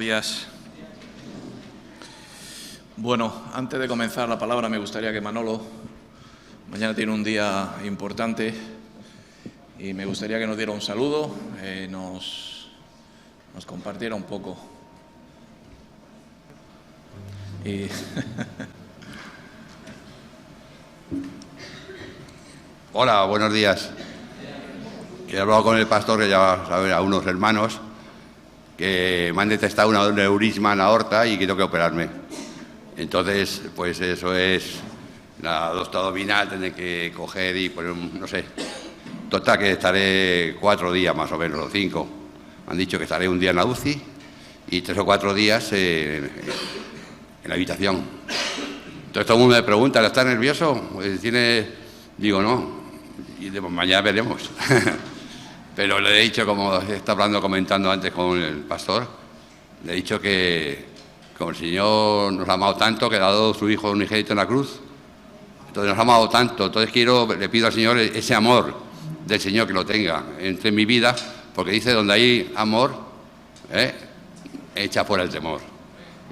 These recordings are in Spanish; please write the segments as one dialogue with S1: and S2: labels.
S1: días. Bueno, antes de comenzar la palabra me gustaría que Manolo, mañana tiene un día importante y me gustaría que nos diera un saludo, nos compartiera un poco. Y
S2: Hola, buenos días. He hablado con el pastor, que ya sabe, a unos hermanos que me han detectado un aneurisma en la aorta y que tengo que operarme. Entonces, pues eso es la aorta abdominal, tener que coger y poner, no sé. Total, que estaré 4 días más o menos, o 5. Me han dicho que estaré un día en la UCI y 3 o 4 días en la habitación. Entonces todo el mundo me pregunta, ¿estás nervioso? Digo, no, y mañana veremos. Pero le he dicho, como está comentando antes con el pastor, le he dicho que como el Señor nos ha amado tanto, que ha dado su Hijo unigénito en la cruz, entonces nos ha amado tanto, entonces le pido al Señor ese amor del Señor, que lo tenga entre mi vida, porque dice, donde hay amor, echa fuera el temor.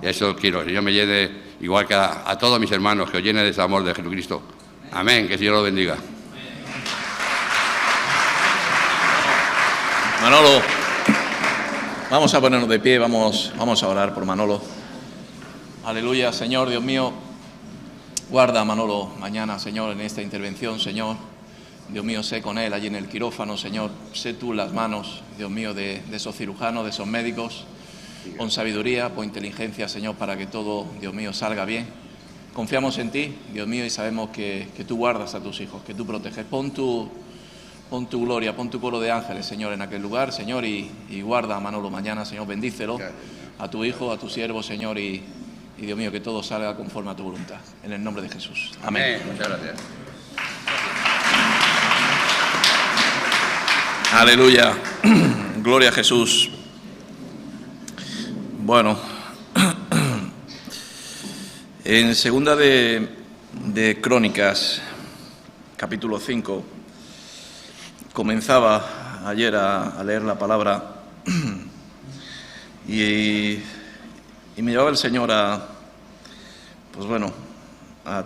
S2: Y eso quiero, el Señor me llene, igual que a todos mis hermanos, que os llene de ese amor de Jesucristo. Amén, que el Señor lo bendiga.
S1: Manolo, vamos a ponernos de pie, vamos a orar por Manolo. Aleluya, Señor, Dios mío, guarda a Manolo mañana, Señor, en esta intervención, Señor. Dios mío, sé con él allí en el quirófano, Señor. Sé tú las manos, Dios mío, de esos cirujanos, de esos médicos. Pon sabiduría, pon inteligencia, Señor, para que todo, Dios mío, salga bien. Confiamos en ti, Dios mío, y sabemos que tú guardas a tus hijos, que tú proteges. Pon tu gloria, pon tu coro de ángeles, Señor, en aquel lugar, Señor, y guarda a Manolo mañana, Señor, bendícelo a tu hijo, a tu siervo, Señor, y Dios mío, que todo salga conforme a tu voluntad. En el nombre de Jesús. Amén.
S2: Muchas gracias.
S1: Aleluya. Gloria a Jesús. Bueno, en segunda de Crónicas, capítulo 5, comenzaba ayer a leer la palabra y me llevaba el Señor a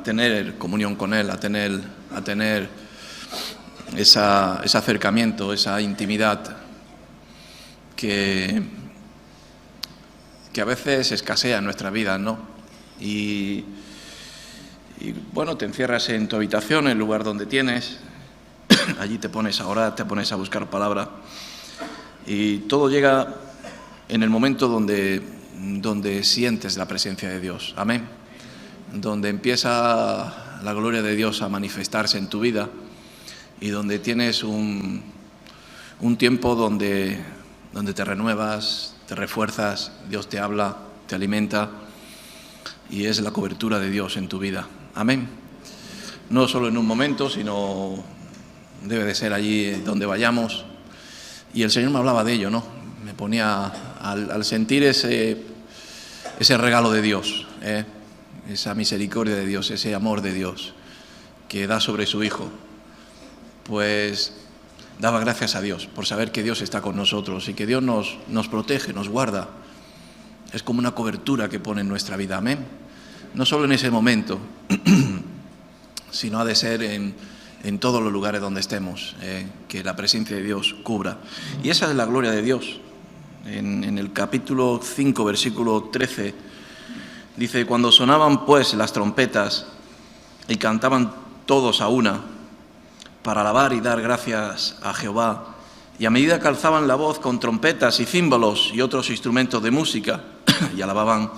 S1: tener comunión con Él, a tener ese acercamiento, esa intimidad que a veces escasea en nuestra vida, ¿no? Y bueno, te encierras en tu habitación, en el lugar donde tienes, allí te pones a orar, te pones a buscar palabra y todo llega en el momento donde sientes la presencia de Dios, amén, donde empieza la gloria de Dios a manifestarse en tu vida y donde tienes un tiempo donde te renuevas, te refuerzas, Dios te habla, te alimenta y es la cobertura de Dios en tu vida, amén. No solo en un momento, sino debe de ser allí donde vayamos. Y el Señor me hablaba de ello, ¿no? Me ponía al sentir ese regalo de Dios, esa misericordia de Dios, ese amor de Dios que da sobre su Hijo, pues daba gracias a Dios por saber que Dios está con nosotros y que Dios nos protege, nos guarda. Es como una cobertura que pone en nuestra vida, amén. No solo en ese momento, sino ha de ser en todos los lugares donde estemos, que la presencia de Dios cubra. Y esa es la gloria de Dios. En el capítulo 5, versículo 13, dice: cuando sonaban pues las trompetas y cantaban todos a una para alabar y dar gracias a Jehová, y a medida que alzaban la voz con trompetas y címbalos y otros instrumentos de música, y alababan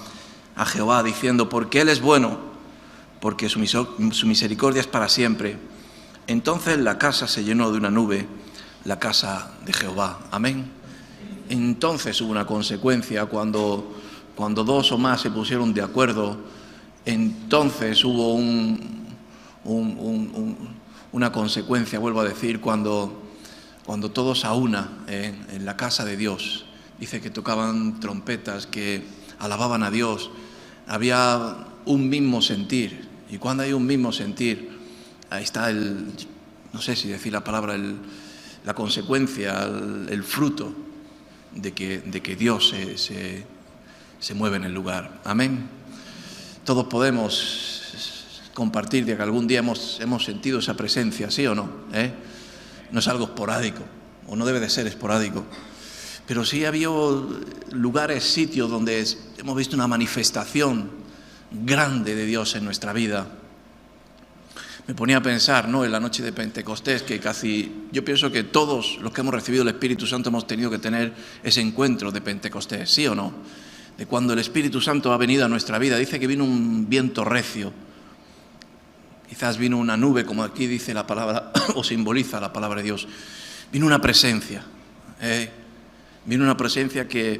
S1: a Jehová diciendo: porque Él es bueno, porque su misericordia es para siempre. Entonces la casa se llenó de una nube, la casa de Jehová. Amén. Entonces hubo una consecuencia cuando 2 o más se pusieron de acuerdo. Entonces hubo una consecuencia, vuelvo a decir, cuando todos a una en la casa de Dios. Dice que tocaban trompetas, que alababan a Dios. Había un mismo sentir. Y cuando hay un mismo sentir, ahí está no sé si decir la palabra, la consecuencia, el fruto de que Dios se mueve en el lugar. Amén. Todos podemos compartir de que algún día hemos sentido esa presencia, ¿sí o no? No es algo esporádico, o no debe de ser esporádico. Pero sí ha habido lugares, sitios donde hemos visto una manifestación grande de Dios en nuestra vida. Me ponía a pensar, ¿no?, en la noche de Pentecostés, que yo pienso que todos los que hemos recibido el Espíritu Santo hemos tenido que tener ese encuentro de Pentecostés, ¿sí o no? De cuando el Espíritu Santo ha venido a nuestra vida. Dice que vino un viento recio, quizás vino una nube, como aquí dice la palabra, o simboliza la palabra de Dios. Vino una presencia, vino una presencia que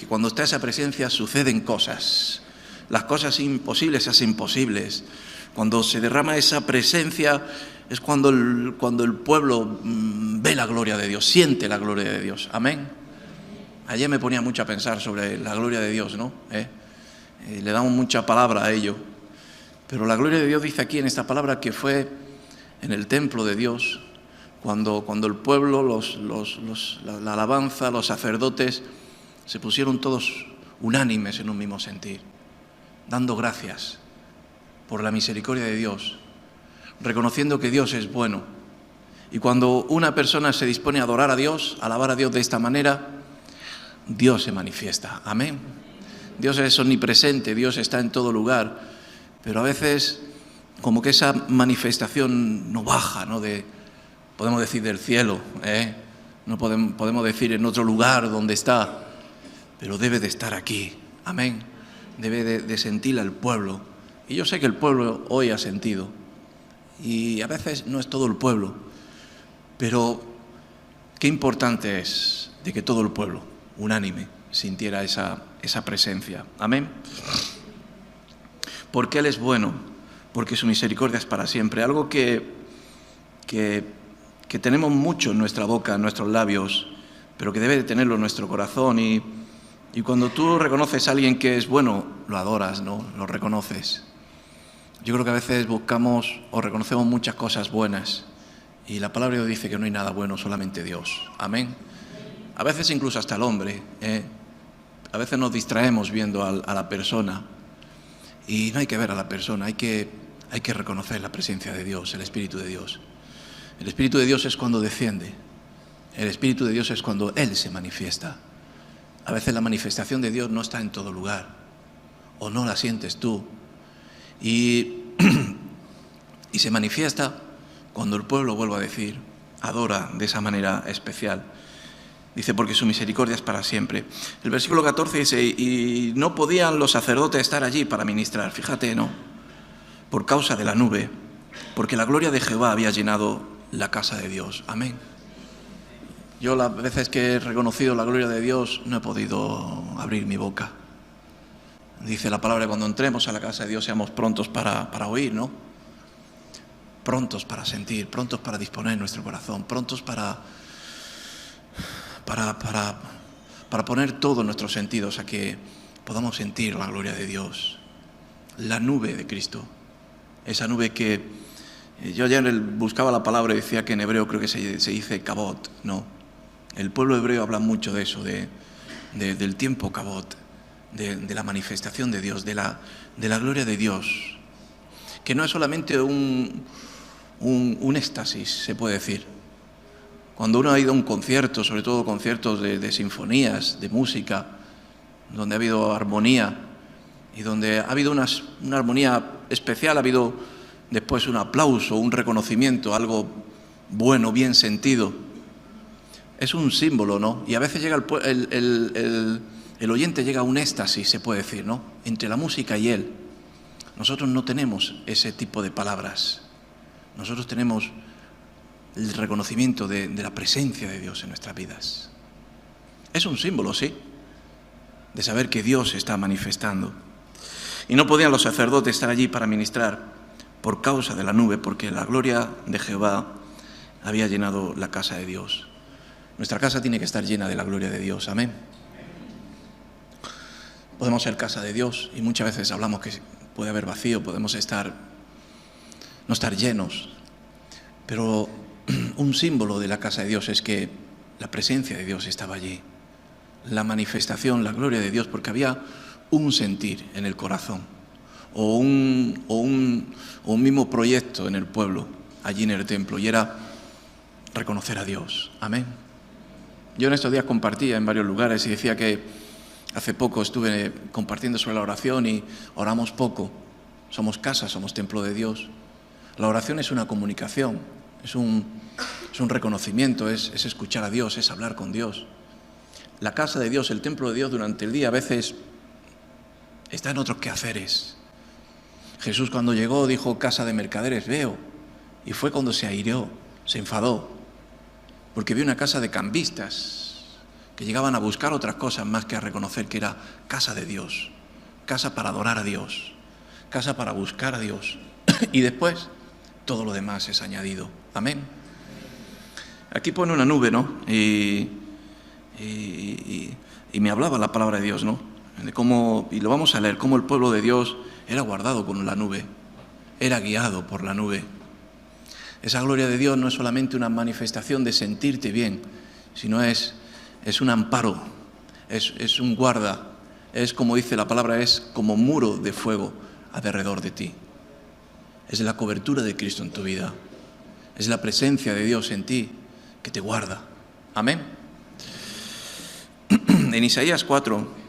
S1: cuando está esa presencia suceden cosas. Las cosas imposibles se hacen posibles. Cuando se derrama esa presencia es cuando el pueblo ve la gloria de Dios, siente la gloria de Dios. Amén. Ayer me ponía mucho a pensar sobre la gloria de Dios, ¿no? Le damos mucha palabra a ello. Pero la gloria de Dios dice aquí en esta palabra que fue en el templo de Dios, cuando el pueblo, la alabanza, los sacerdotes, se pusieron todos unánimes en un mismo sentir, dando gracias por la misericordia de Dios, reconociendo que Dios es bueno. Y cuando una persona se dispone a adorar a Dios, a alabar a Dios de esta manera, Dios se manifiesta. Amén. Dios es omnipresente, Dios está en todo lugar, pero a veces como que esa manifestación no baja, ¿no? Podemos decir del cielo, no podemos decir en otro lugar donde está, pero debe de estar aquí. Amén. Debe de sentir al pueblo. Y yo sé que el pueblo hoy ha sentido, y a veces no es todo el pueblo, pero qué importante es de que todo el pueblo, unánime, sintiera esa presencia. Amén. Porque Él es bueno, porque su misericordia es para siempre. Algo que tenemos mucho en nuestra boca, en nuestros labios, pero que debe de tenerlo en nuestro corazón. Y cuando tú reconoces a alguien que es bueno, lo adoras, ¿no? Lo reconoces. Yo creo que a veces buscamos o reconocemos muchas cosas buenas, y la palabra de Dios dice que no hay nada bueno, solamente Dios. Amén. A veces incluso hasta el hombre. A veces nos distraemos viendo a la persona, y no hay que ver a la persona, hay que reconocer la presencia de Dios, el Espíritu de Dios. El Espíritu de Dios es cuando desciende. El Espíritu de Dios es cuando Él se manifiesta. A veces la manifestación de Dios no está en todo lugar, o no la sientes tú. Y se manifiesta cuando el pueblo, vuelvo a decir, adora de esa manera especial. Dice, porque su misericordia es para siempre. El versículo 14 dice, y no podían los sacerdotes estar allí para ministrar. Fíjate, ¿no? Por causa de la nube, porque la gloria de Jehová había llenado la casa de Dios. Amén. Yo las veces que he reconocido la gloria de Dios no he podido abrir mi boca. Dice la palabra, cuando entremos a la casa de Dios seamos prontos para oír, ¿no? Prontos para sentir, prontos para disponer nuestro corazón, prontos para poner todos nuestros sentidos a que podamos sentir la gloria de Dios. La nube de Cristo, esa nube que yo ayer buscaba la palabra y decía que en hebreo creo que se dice kabot, ¿no? El pueblo hebreo habla mucho de eso, del tiempo kabot, de la manifestación de Dios, de la gloria de Dios, que no es solamente un éxtasis, se puede decir. Cuando uno ha ido a un concierto, sobre todo conciertos de sinfonías, de música, donde ha habido armonía y donde ha habido una armonía especial, ha habido después un aplauso, un reconocimiento, algo bueno, bien sentido. Es un símbolo, ¿no? Y a veces llega el oyente llega a un éxtasis, se puede decir, ¿no? Entre la música y él. Nosotros no tenemos ese tipo de palabras. Nosotros tenemos el reconocimiento de la presencia de Dios en nuestras vidas. Es un símbolo, sí, de saber que Dios se está manifestando. Y no podían los sacerdotes estar allí para ministrar por causa de la nube, porque la gloria de Jehová había llenado la casa de Dios. Nuestra casa tiene que estar llena de la gloria de Dios. Amén. Podemos ser casa de Dios y muchas veces hablamos que puede haber vacío, podemos no estar llenos, pero un símbolo de la casa de Dios es que la presencia de Dios estaba allí. la manifestación, la gloria de Dios, porque había un sentir en el corazón o un mismo proyecto en el pueblo, allí en el templo, y era reconocer a Dios. Amén. Yo en estos días compartía en varios lugares y decía que hace poco estuve compartiendo sobre la oración y oramos poco. Somos casa, somos templo de Dios. La oración es una comunicación, es un reconocimiento, es escuchar a Dios, es hablar con Dios. La casa de Dios, el templo de Dios durante el día a veces está en otros quehaceres. Jesús cuando llegó dijo: casa de mercaderes veo, y fue cuando se airó, se enfadó, porque vio una casa de cambistas que llegaban a buscar otras cosas más que a reconocer que era casa de Dios, casa para adorar a Dios, casa para buscar a Dios, y después todo lo demás es añadido. Amén. Aquí pone una nube, ¿no? Y me hablaba la palabra de Dios, ¿no? De cómo, y lo vamos a leer, cómo el pueblo de Dios era guardado con la nube, era guiado por la nube. Esa gloria de Dios no es solamente una manifestación de sentirte bien, sino es un amparo, es un guarda, es, como dice la palabra, es como muro de fuego alrededor de ti. Es la cobertura de Cristo en tu vida, es la presencia de Dios en ti que te guarda. Amén. En Isaías 4,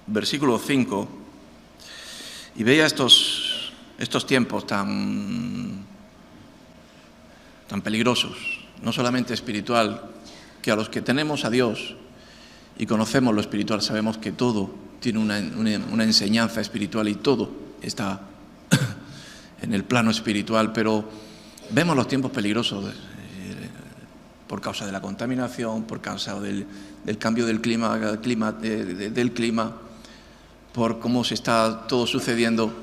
S1: versículo 5, y veía estos tiempos tan peligrosos, no solamente espiritual, que a los que tenemos a Dios y conocemos lo espiritual sabemos que todo tiene una enseñanza espiritual y todo está en el plano espiritual, pero vemos los tiempos peligrosos por causa de la contaminación, por causa del cambio del clima, por cómo se está todo sucediendo,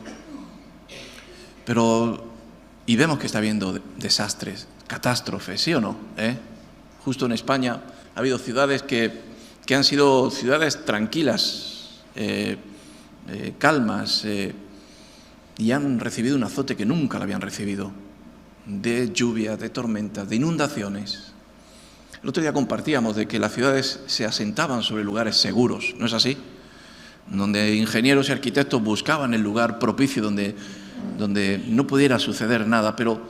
S1: y vemos que está habiendo desastres, catástrofes, ¿sí o no? Justo en España ha habido ciudades que han sido ciudades tranquilas, calmas, y han recibido un azote que nunca lo habían recibido, de lluvia, de tormentas, de inundaciones. El otro día compartíamos de que las ciudades se asentaban sobre lugares seguros, ¿no es así? Donde ingenieros y arquitectos buscaban el lugar propicio donde no pudiera suceder nada, pero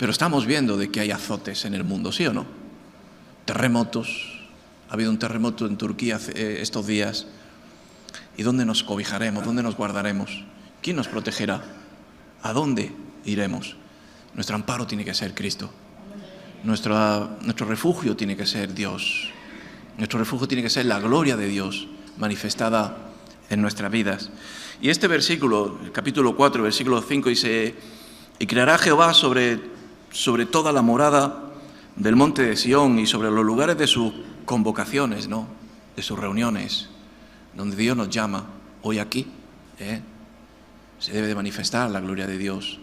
S1: estamos viendo de que hay azotes en el mundo, ¿sí o no? Terremotos. Ha habido un terremoto en Turquía estos días. ¿Y dónde nos cobijaremos? ¿Dónde nos guardaremos? ¿Quién nos protegerá? ¿A dónde iremos? Nuestro amparo tiene que ser Cristo. Nuestro refugio tiene que ser Dios. Nuestro refugio tiene que ser la gloria de Dios manifestada en nuestras vidas. Y este versículo, el capítulo 4, versículo 5, dice: y creará Jehová sobre toda la morada del monte de Sión y sobre los lugares de sus convocaciones, ¿no? De sus reuniones, donde Dios nos llama. Hoy aquí se debe de manifestar la gloria de Dios,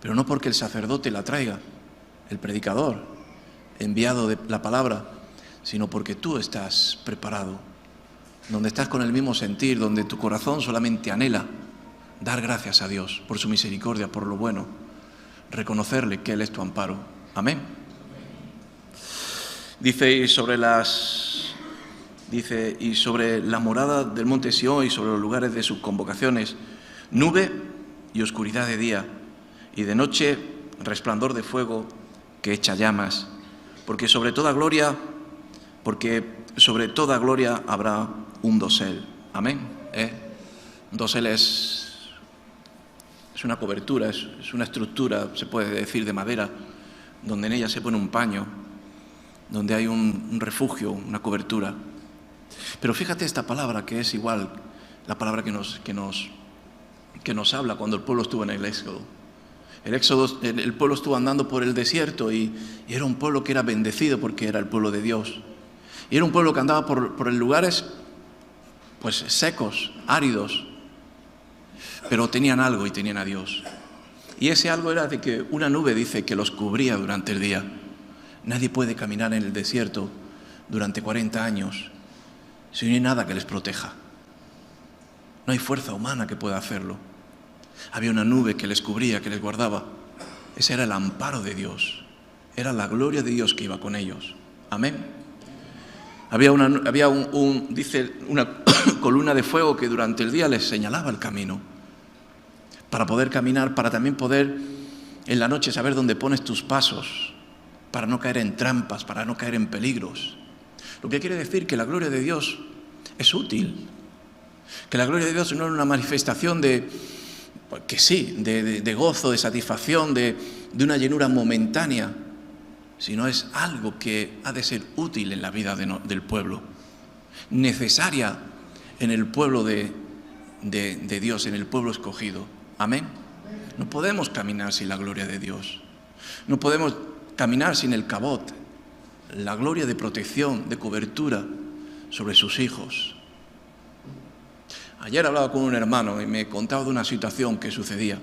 S1: pero no porque el sacerdote la traiga, el predicador, enviado de la palabra, sino porque tú estás preparado, donde estás con el mismo sentir, donde tu corazón solamente anhela dar gracias a Dios por su misericordia, por lo bueno, reconocerle que Él es tu amparo. Amén. Dice, y sobre la morada del monte Sión y sobre los lugares de sus convocaciones, nube y oscuridad de día, y de noche resplandor de fuego que echa llamas, porque sobre toda gloria habrá un dosel. Amén. Un dosel es una cobertura, es una estructura, se puede decir, de madera, donde en ella se pone un paño, donde hay un refugio, una cobertura. Pero fíjate esta palabra, que es igual la palabra que nos habla cuando el pueblo estuvo en el Éxodo. El pueblo estuvo andando por el desierto y era un pueblo que era bendecido porque era el pueblo de Dios. Y era un pueblo que andaba por lugares pues secos, áridos, pero tenían algo y tenían a Dios. Y ese algo era de que una nube, dice, que los cubría durante el día. Nadie puede caminar en el desierto durante 40 años si no hay nada que les proteja. No hay fuerza humana que pueda hacerlo. Había una nube que les cubría, que les guardaba. Ese era el amparo de Dios. Era la gloria de Dios que iba con ellos. Amén. Dice, una columna de fuego que durante el día les señalaba el camino para poder caminar, para también poder en la noche saber dónde pones tus pasos, para no caer en trampas, para no caer en peligros. Lo que quiere decir que la gloria de Dios es útil, que la gloria de Dios no es una manifestación de gozo, de satisfacción, de una llenura momentánea, sino es algo que ha de ser útil en la vida del pueblo, necesaria en el pueblo de Dios, en el pueblo escogido. Amén. No podemos caminar sin la gloria de Dios. No podemos caminar sin el cabot, la gloria de protección, de cobertura sobre sus hijos. Ayer hablaba con un hermano y me contaba de una situación que sucedía.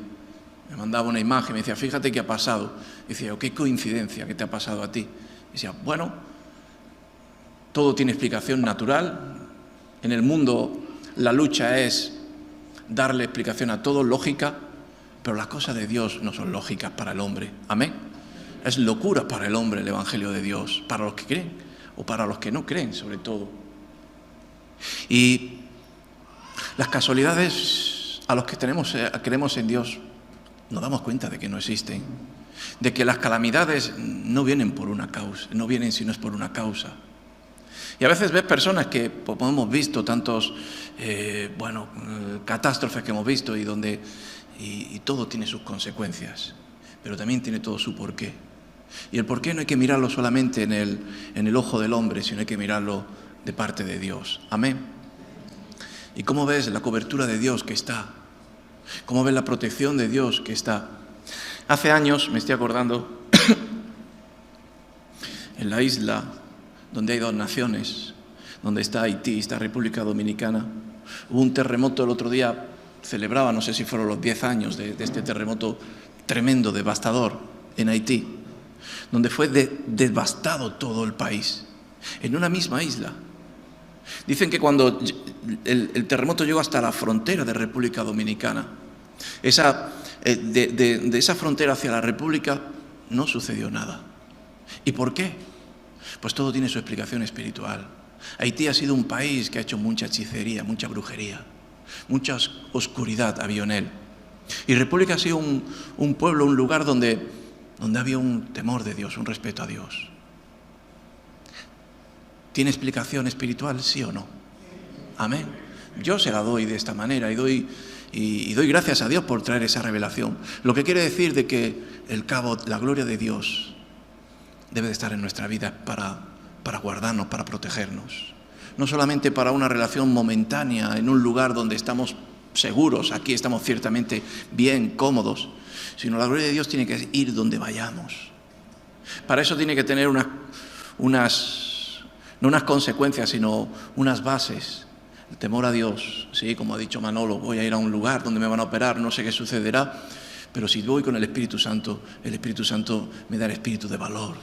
S1: Me mandaba una imagen, me decía, fíjate qué ha pasado. Y decía, qué coincidencia que te ha pasado a ti. Y decía, bueno, todo tiene explicación natural. En el mundo la lucha es darle explicación a todo, lógica, pero las cosas de Dios no son lógicas para el hombre. Amén. Es locura para el hombre el Evangelio de Dios, para los que creen o para los que no creen, sobre todo. Y las casualidades a los que creemos en Dios nos damos cuenta de que no existen, de que las calamidades no vienen por una causa, no vienen si no es por una causa. Y a veces ves personas que, como hemos visto, tantos catástrofes que hemos visto y todo tiene sus consecuencias, pero también tiene todo su porqué. Y el porqué no hay que mirarlo solamente en el ojo del hombre, sino hay que mirarlo de parte de Dios. Amén. ¿Y cómo ves la cobertura de Dios que está? ¿Cómo ves la protección de Dios que está? Hace años, me estoy acordando, en la isla donde hay dos naciones, donde está Haití y está República Dominicana, hubo un terremoto el otro día, celebraba, no sé si fueron los 10 años de este terremoto tremendo, devastador, en Haití, donde fue devastado todo el país, en una misma isla. Dicen que cuando el terremoto llegó hasta la frontera de República Dominicana, de esa frontera hacia la República no sucedió nada. ¿Y por qué? Pues todo tiene su explicación espiritual. Haití ha sido un país que ha hecho mucha hechicería, mucha brujería, mucha oscuridad había en él. Y República ha sido un pueblo, un lugar donde había un temor de Dios, un respeto a Dios. ¿Tiene explicación espiritual, sí o no? Amén. Yo se la doy de esta manera y doy gracias a Dios por traer esa revelación. Lo que quiere decir de que la gloria de Dios debe de estar en nuestra vida para guardarnos, para protegernos. No solamente para una relación momentánea en un lugar donde estamos seguros, aquí estamos ciertamente bien, cómodos, sino la gloria de Dios tiene que ir donde vayamos. Para eso tiene que tener no unas consecuencias, sino unas bases. El temor a Dios, sí, como ha dicho Manolo, voy a ir a un lugar donde me van a operar, no sé qué sucederá, pero si voy con el Espíritu Santo me da el espíritu de valor,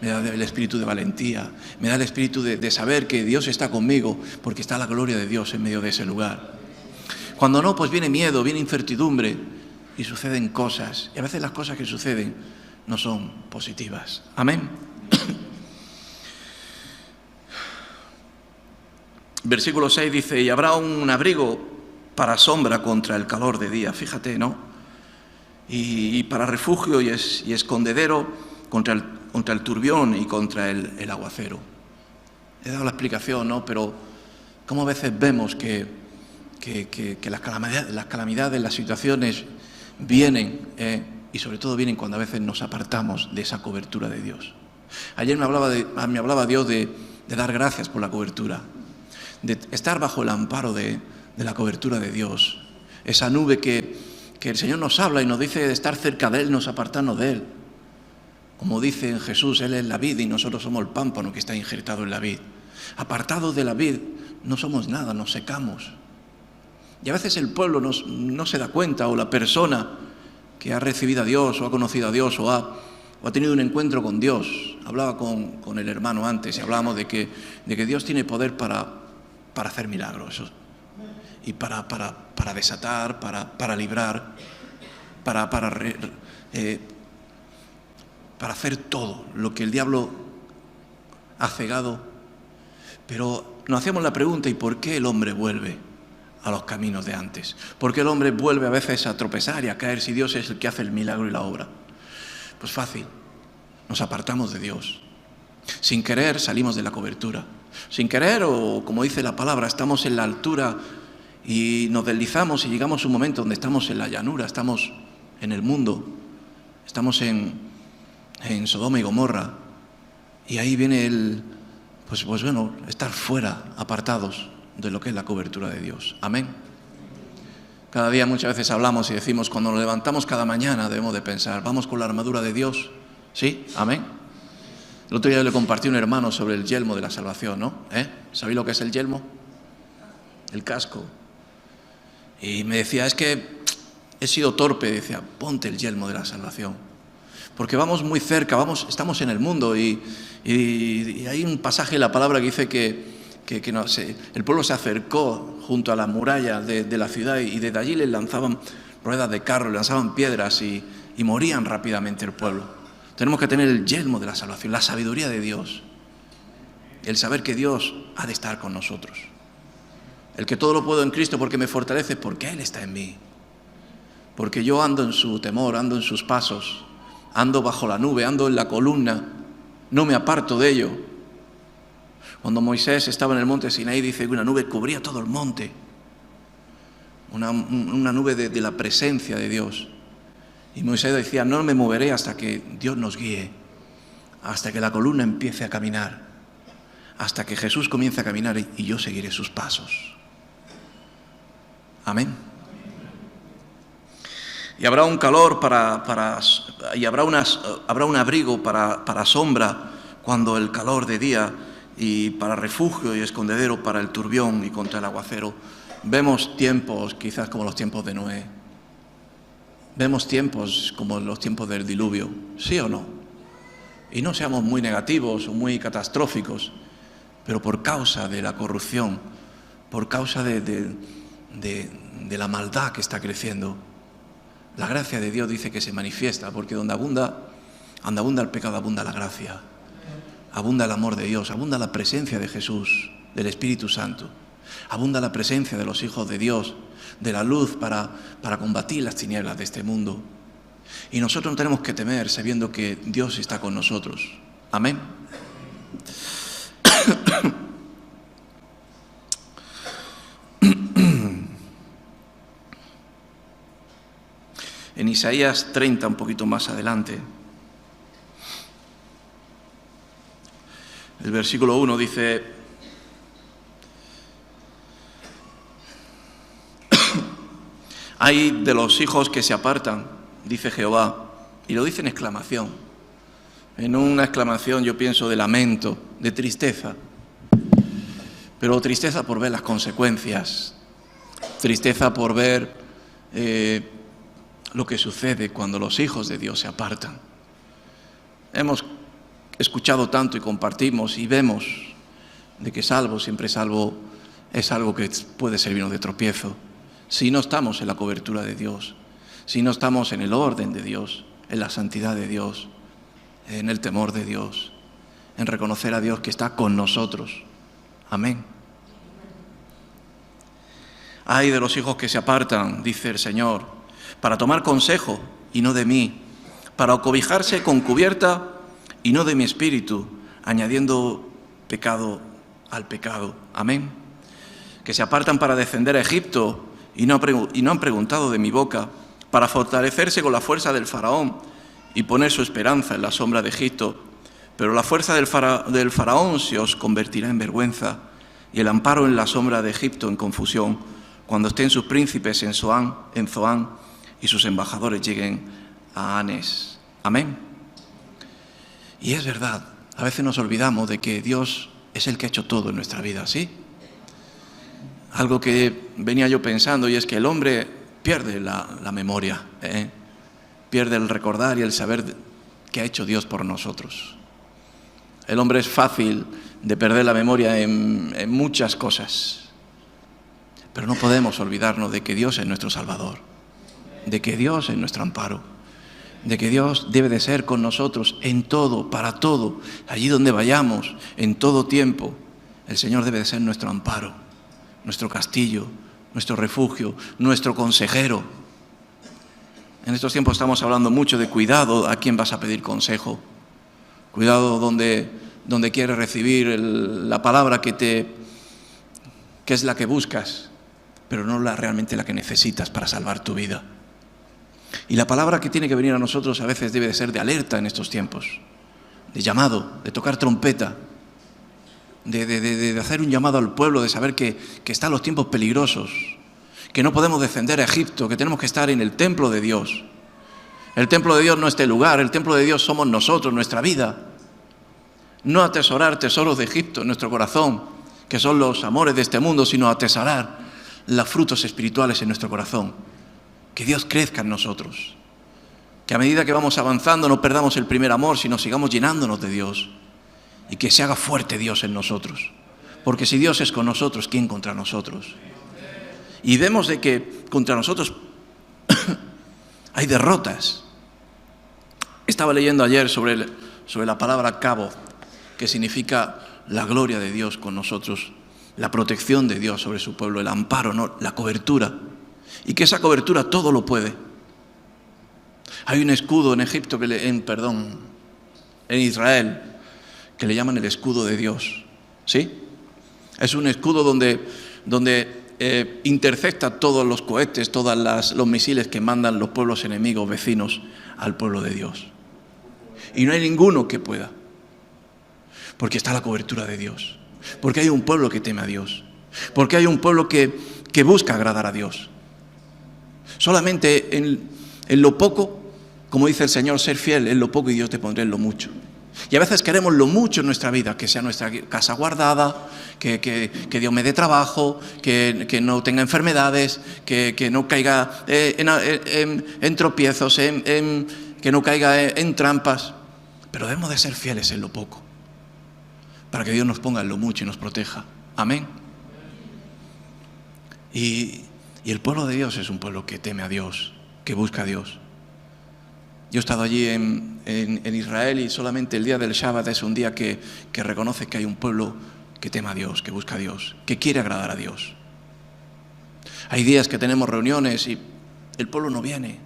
S1: me da el espíritu de valentía, me da el espíritu de saber que Dios está conmigo, porque está la gloria de Dios en medio de ese lugar. Cuando no, pues viene miedo, viene incertidumbre y suceden cosas, y a veces las cosas que suceden no son positivas. Amén. Versículo 6 dice, y habrá un abrigo para sombra contra el calor de día, fíjate, ¿no? Y para refugio y escondedero contra el turbión y contra el aguacero. He dado la explicación, ¿no? Pero cómo a veces vemos que las calamidades, las situaciones vienen, y sobre todo vienen cuando a veces nos apartamos de esa cobertura de Dios. Ayer me hablaba Dios de dar gracias por la cobertura, de estar bajo el amparo de la cobertura de Dios, esa nube que el Señor nos habla y nos dice de estar cerca de Él, no apartarnos de Él. Como dice en Jesús, Él es la vid y nosotros somos el pámpano que está injertado en la vid. Apartados de la vid no somos nada, nos secamos. Y a veces el pueblo no se da cuenta, o la persona que ha recibido a Dios o ha conocido a Dios o ha tenido un encuentro con Dios. Hablaba con el hermano antes y hablábamos de que Dios tiene poder para hacer milagros y para desatar, para librar, para para hacer todo lo que el diablo ha cegado. Pero nos hacemos la pregunta, ¿y por qué el hombre vuelve a los caminos de antes? ¿Por qué el hombre vuelve a veces a tropezar y a caer si Dios es el que hace el milagro y la obra? Pues fácil, nos apartamos de Dios. Sin querer salimos de la cobertura. Sin querer, o como dice la palabra, estamos en la altura y nos deslizamos y llegamos a un momento donde estamos en la llanura, estamos en el mundo, estamos en Sodoma y Gomorra. Y ahí viene pues bueno, estar fuera, apartados de lo que es la cobertura de Dios. Amén. Cada día muchas veces hablamos y decimos, cuando nos levantamos cada mañana debemos de pensar, vamos con la armadura de Dios. ¿Sí? Amén. El otro día le compartí a un hermano sobre el yelmo de la salvación, ¿no? ¿Sabéis lo que es el yelmo? El casco. Y me decía, es que he sido torpe. Decía, ponte el yelmo de la salvación. Porque vamos muy cerca, estamos en el mundo y hay un pasaje en la palabra que dice que el pueblo se acercó junto a la muralla de la ciudad y desde allí les lanzaban ruedas de carro, le lanzaban piedras y morían rápidamente el pueblo. Tenemos que tener el yelmo de la salvación, la sabiduría de Dios, el saber que Dios ha de estar con nosotros. El que todo lo puedo en Cristo porque me fortalece, porque Él está en mí. Porque yo ando en su temor, ando en sus pasos, ando bajo la nube, ando en la columna, no me aparto de ello. Cuando Moisés estaba en el monte Sinaí, dice que una nube cubría todo el monte, una nube de la presencia de Dios. Y Moisés decía, no me moveré hasta que Dios nos guíe, hasta que la columna empiece a caminar, hasta que Jesús comience a caminar y yo seguiré sus pasos. Amén. Y habrá un calor y habrá un abrigo para sombra cuando el calor de día, y para refugio y escondedero para el turbión y contra el aguacero. Vemos tiempos quizás como los tiempos de Noé. Vemos tiempos como los tiempos del diluvio, ¿sí o no? Y no seamos muy negativos o muy catastróficos, pero por causa de la corrupción, por causa de la maldad que está creciendo, la gracia de Dios dice que se manifiesta, porque donde abunda el pecado, abunda la gracia, abunda el amor de Dios, abunda la presencia de Jesús, del Espíritu Santo, abunda la presencia de los hijos de Dios, de la luz para combatir las tinieblas de este mundo. Y nosotros no tenemos que temer sabiendo que Dios está con nosotros. Amén. En Isaías 30, un poquito más adelante, el versículo 1 dice: hay de los hijos que se apartan, dice Jehová, y lo dice en exclamación. En una exclamación yo pienso de lamento, de tristeza, pero tristeza por ver las consecuencias, tristeza por ver lo que sucede cuando los hijos de Dios se apartan. Hemos escuchado tanto y compartimos y vemos de que salvo, siempre salvo, es algo que puede servirnos de tropiezo. Si no estamos en la cobertura de Dios, si no estamos en el orden de Dios, en la santidad de Dios, en el temor de Dios, en reconocer a Dios que está con nosotros. Amén. Ay de los hijos que se apartan, dice el Señor, para tomar consejo y no de mí, para cobijarse con cubierta y no de mi espíritu, añadiendo pecado al pecado. Amén. Que se apartan para descender a Egipto y no han preguntado de mi boca, para fortalecerse con la fuerza del faraón y poner su esperanza en la sombra de Egipto. Pero la fuerza del faraón se os convertirá en vergüenza y el amparo en la sombra de Egipto en confusión, cuando estén sus príncipes en Zoán y sus embajadores lleguen a Anes. Amén. Y es verdad, a veces nos olvidamos de que Dios es el que ha hecho todo en nuestra vida, ¿sí? Algo que venía yo pensando, y es que el hombre pierde la memoria, pierde el recordar y el saber que ha hecho Dios por nosotros. El hombre es fácil de perder la memoria en muchas cosas, pero no podemos olvidarnos de que Dios es nuestro Salvador, de que Dios es nuestro amparo, de que Dios debe de ser con nosotros en todo, para todo, allí donde vayamos, en todo tiempo. El Señor debe de ser nuestro amparo, nuestro castillo, nuestro refugio, nuestro consejero. En estos tiempos estamos hablando mucho de cuidado a quién vas a pedir consejo. Cuidado donde quieres recibir la palabra que es la que buscas, pero no realmente la que necesitas para salvar tu vida. Y la palabra que tiene que venir a nosotros a veces debe de ser de alerta en estos tiempos, de llamado, de tocar trompeta, de hacer un llamado al pueblo, de saber que están los tiempos peligrosos, que no podemos descender a Egipto, que tenemos que estar en el templo de Dios. El templo de Dios no es este lugar, el templo de Dios somos nosotros, nuestra vida. No atesorar tesoros de Egipto en nuestro corazón, que son los amores de este mundo, sino atesorar los frutos espirituales en nuestro corazón. Que Dios crezca en nosotros. Que a medida que vamos avanzando no perdamos el primer amor, sino sigamos llenándonos de Dios. Y que se haga fuerte Dios en nosotros. Porque si Dios es con nosotros, ¿quién contra nosotros? Y vemos de que contra nosotros hay derrotas. Estaba leyendo ayer sobre la palabra cabo, que significa la gloria de Dios con nosotros, la protección de Dios sobre su pueblo, el amparo, ¿no? La cobertura. Y que esa cobertura todo lo puede. Hay un escudo en Egipto, en Israel, que le llaman el escudo de Dios. ¿Sí? Es un escudo donde intercepta todos los cohetes, todos los misiles que mandan los pueblos enemigos vecinos al pueblo de Dios. Y no hay ninguno que pueda. Porque está la cobertura de Dios. Porque hay un pueblo que teme a Dios. Porque hay un pueblo que busca agradar a Dios. Solamente en lo poco, como dice el Señor, ser fiel en lo poco y Dios te pondrá en lo mucho. Y a veces queremos lo mucho en nuestra vida, que sea nuestra casa guardada, que Dios me dé trabajo, que no tenga enfermedades, que no caiga en tropiezos, que no caiga en trampas. Pero debemos de ser fieles en lo poco, para que Dios nos ponga en lo mucho y nos proteja. Amén. Y el pueblo de Dios es un pueblo que teme a Dios, que busca a Dios. Yo he estado allí en Israel y solamente el día del Shabbat es un día que reconoce que hay un pueblo que teme a Dios, que busca a Dios, que quiere agradar a Dios. Hay días que tenemos reuniones y el pueblo no viene.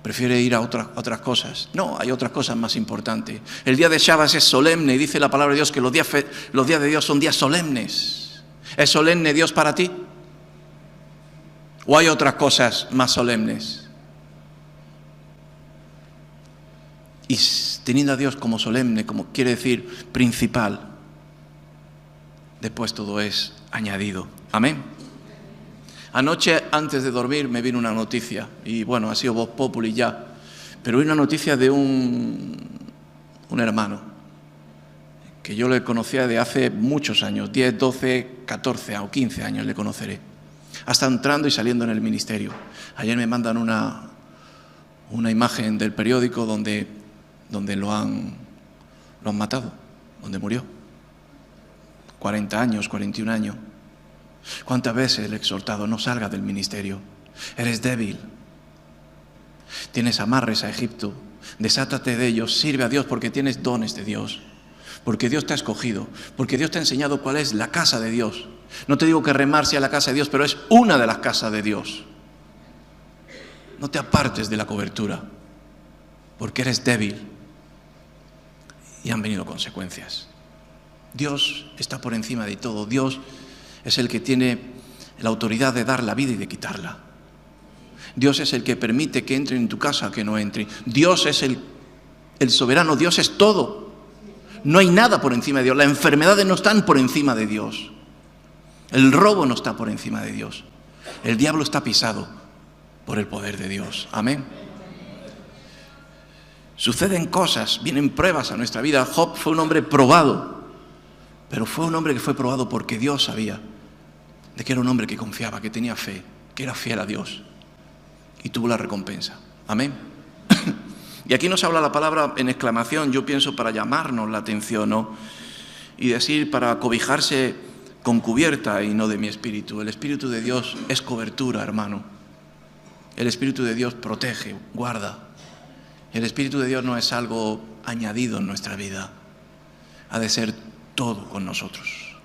S1: Prefiere ir a otras cosas. No, hay otras cosas más importantes. El día de Shabbat es solemne y dice la palabra de Dios que los días de Dios son días solemnes. ¿Es solemne Dios para ti? ¿O hay otras cosas más solemnes? Y teniendo a Dios como solemne, como quiere decir principal, después todo es añadido. Amén. Anoche, antes de dormir, me vino una noticia, y bueno, ha sido voz populi ya, pero una noticia de un hermano, que yo le conocía de hace muchos años, 10, 12, 14 o 15 años le conoceré. Hasta entrando y saliendo en el ministerio. Ayer me mandan una imagen del periódico donde lo han matado, donde murió. 40 años, 41 años. ¿Cuántas veces le he exhortado? No salgas del ministerio. Eres débil. Tienes amarres a Egipto. Desátate de ellos. Sirve a Dios porque tienes dones de Dios. Porque Dios te ha escogido. Porque Dios te ha enseñado cuál es la casa de Dios. No te digo que remar sea la casa de Dios, pero es una de las casas de Dios. No te apartes de la cobertura. Porque eres débil. Y han venido consecuencias. Dios está por encima de todo. Dios es el que tiene la autoridad de dar la vida y de quitarla. Dios es el que permite que entre en tu casa, que no entre. Dios es el soberano. Dios es todo. No hay nada por encima de Dios. Las enfermedades no están por encima de Dios. El robo no está por encima de Dios. El diablo está pisado por el poder de Dios. Amén. Suceden cosas, vienen pruebas a nuestra vida. Job fue un hombre probado, pero fue un hombre que fue probado porque Dios sabía de que era un hombre que confiaba, que tenía fe, que era fiel a Dios y tuvo la recompensa. Amén. Y aquí nos habla la palabra en exclamación, yo pienso para llamarnos la atención, ¿no? Y decir para cobijarse con cubierta y no de mi espíritu. El Espíritu de Dios es cobertura, hermano. El Espíritu de Dios protege, guarda. El Espíritu de Dios no es algo añadido en nuestra vida. Ha de ser todo con nosotros.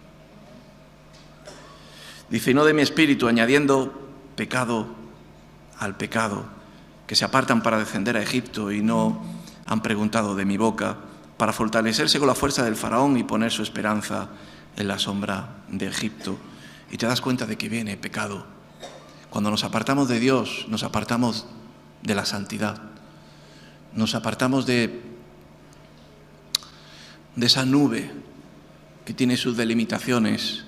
S1: Dice, y no de mi espíritu, añadiendo pecado al pecado, que se apartan para descender a Egipto y no han preguntado de mi boca, para fortalecerse con la fuerza del faraón y poner su esperanza en la sombra de Egipto. Y te das cuenta de que viene pecado. Cuando nos apartamos de Dios, nos apartamos de la santidad. Nos apartamos de esa nube que tiene sus delimitaciones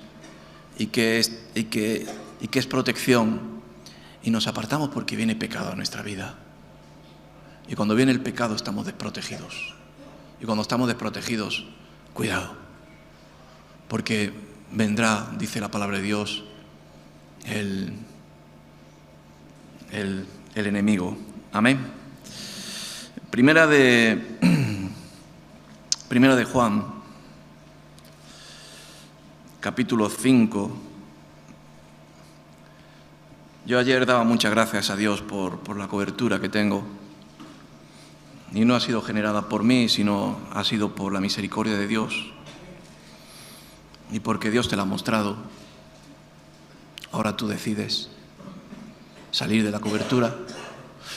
S1: y que es protección. Y nos apartamos porque viene pecado a nuestra vida. Y cuando viene el pecado estamos desprotegidos. Y cuando estamos desprotegidos, cuidado. Porque vendrá, dice la palabra de Dios, el enemigo. Amén. Primera de Juan, capítulo 5. Yo ayer daba muchas gracias a Dios por la cobertura que tengo. Y no ha sido generada por mí, sino ha sido por la misericordia de Dios. Y porque Dios te la ha mostrado. Ahora tú decides salir de la cobertura.